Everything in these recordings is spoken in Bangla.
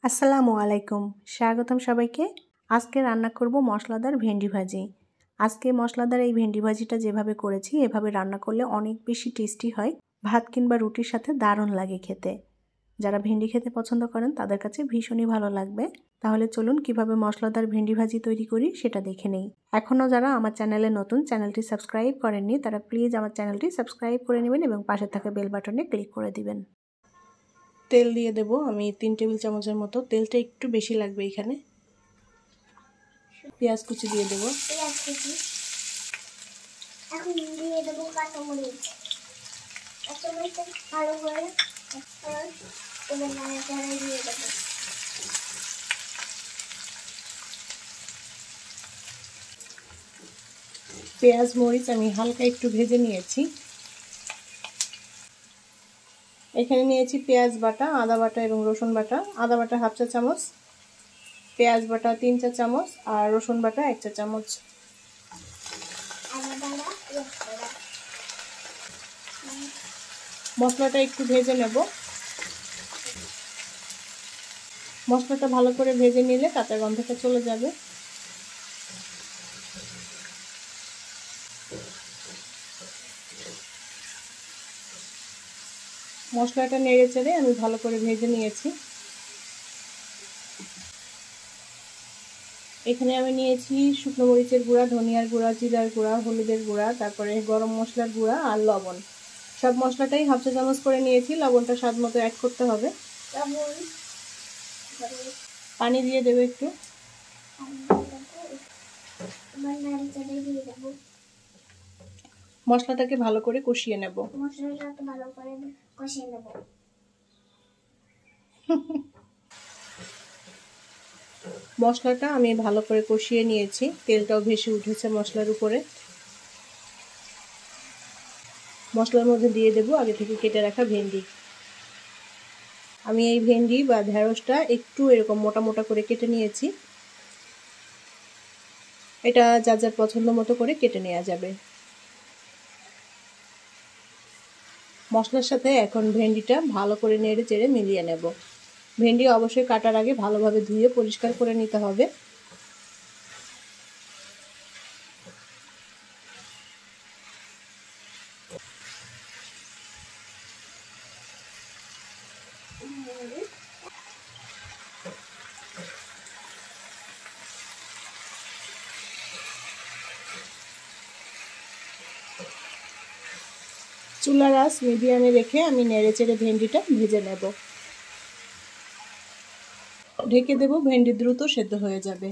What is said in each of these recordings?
আসসালামু আলাইকুম, স্বাগতম সবাইকে। আজকে রান্না করব মশলাদার ভেন্ডি ভাজি। আজকে মশলাদার এই ভেন্ডি ভাজিটা যেভাবে করেছি এভাবে রান্না করলে অনেক বেশি টেস্টি হয়। ভাত কিংবা রুটির সাথে দারুণ লাগে খেতে। যারা ভেন্ডি খেতে পছন্দ করেন তাদের কাছে ভীষণই ভালো লাগবে। তাহলে চলুন কিভাবে মশলাদার ভেন্ডি ভাজি তৈরি করি সেটা দেখে নেই। এখনও যারা আমার চ্যানেলে নতুন, চ্যানেলটি সাবস্ক্রাইব করেননি তারা প্লিজ আমার চ্যানেলটি সাবস্ক্রাইব করে নেবেন এবং পাশে থাকা বেল বাটনে ক্লিক করে দিবেন। তেল দিয়ে দেব আমি 3 টেবিল চামচের মতো। তেলটা একটু বেশি লাগবে এখানে। পেঁয়াজ কুচি দিয়ে দেব। এখন দিয়ে দেব কাঁচামরিচ। কাঁচামরিচটা ভালো করে এবার নাড়াচাড়া দিয়ে দেব। পেঁয়াজ মরিচ আমি হালকা একটু ভেজে নিয়েছি। এখানে নিয়েছি পেঁয়াজ বাটা, আদা বাটা এবং রসুন বাটা। আদা বাটা হাফ চা চামচ, পেঁয়াজ বাটা 3 চা চামচ আর রসুন বাটা 1 চা চামচ। মশলাটা একটু ভেজে নেব। মশলাটা ভালো করে ভেজে নিলে কাঁচা গন্ধটা চলে যাবে। মশলাটা নেড়ে চেড়ে আমি ভালো করে ভেজে নিয়েছি। এখানে আমি নিয়েছি শুকনো মরিচের গুঁড়া, ধনিয়ার গুঁড়া, জিরার গুঁড়া, হলুদের গুঁড়া, তারপরে গরম মশলার গুঁড়া আর লবণ। সব মশলাটাই হাফ চা চামচ করে নিয়েছি। লবণটা স্বাদ মতো অ্যাড করতে হবে। পানি দিয়ে দেবো একটু। মশলাটাকে ভালো করে কষিয়ে নেব। মশলাটা আমি ভালো করে কষিয়ে নিয়েছি। তেলটাও ভেসে উঠেছে মশলার উপরে। মশলার মধ্যে দিয়ে দেব আগে থেকে কেটে রাখা ভেন্ডি। আমি এই ভেন্ডি বা ঢেঁড়সটা একটু এরকম মোটা মোটা করে কেটে নিয়েছি। এটা যার যার পছন্দ মতো করে কেটে নেওয়া যাবে। মশলার সাথে এখন ভেন্ডিটা ভালো করে নেড়ে চেড়ে মিলিয়ে নেব। ভেন্ডি অবশ্যই কাটার আগে ভালোভাবে ধুয়ে পরিষ্কার করে নিতে হবে। চুলার আঁচ মিডিয়ামে রেখে আমি নেড়ে চেড়ে ভেন্ডিটা ভেজে নেব। ঢেকে দেব, ভেন্ডি দ্রুত সেদ্ধ হয়ে যাবে।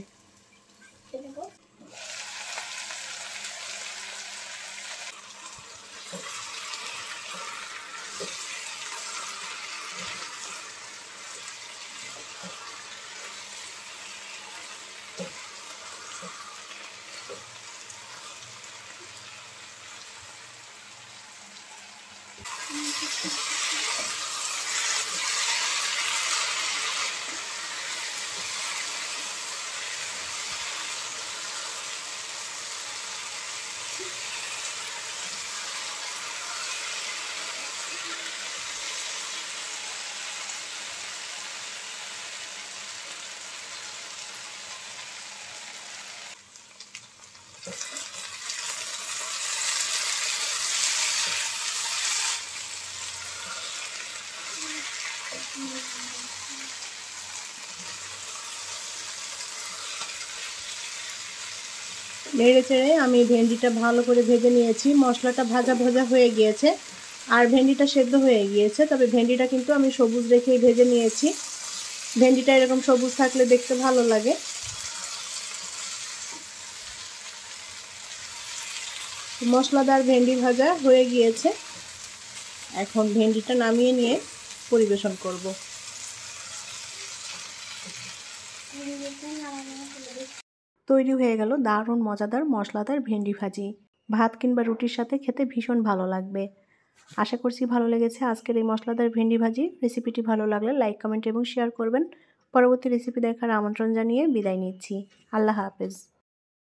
নেড়ে চেড়ে আমি ভেন্ডিটা ভালো করে ভেজে নিয়েছি। মশলাটা ভাজা ভাজা হয়ে গিয়েছে আর ভেন্ডিটা সেদ্ধ হয়ে গিয়েছে। তবে ভেন্ডিটা কিন্তু আমি সবুজ রেখেই ভেজে নিয়েছি। ভেন্ডিটা এরকম সবুজ থাকলে দেখতে ভালো লাগে। মশলাদার ভেন্ডি ভাজা হয়ে গিয়েছে। এখন ভেন্ডিটা নামিয়ে নিয়ে পরিবেশন করব। তৈরি হয়ে গেল দারুণ মজাদার মশলাদার ভেন্ডি ভাজি। ভাত কিংবা রুটির সাথে খেতে ভীষণ ভালো লাগবে। আশা করছি ভালো লেগেছে আজকের এই মশলাদার ভেন্ডি ভাজি। রেসিপিটি ভালো লাগলে লাইক, কমেন্ট এবং শেয়ার করবেন। পরবর্তী রেসিপি দেখার আমন্ত্রণ জানিয়ে বিদায় নিচ্ছি। আল্লাহ হাফেজ।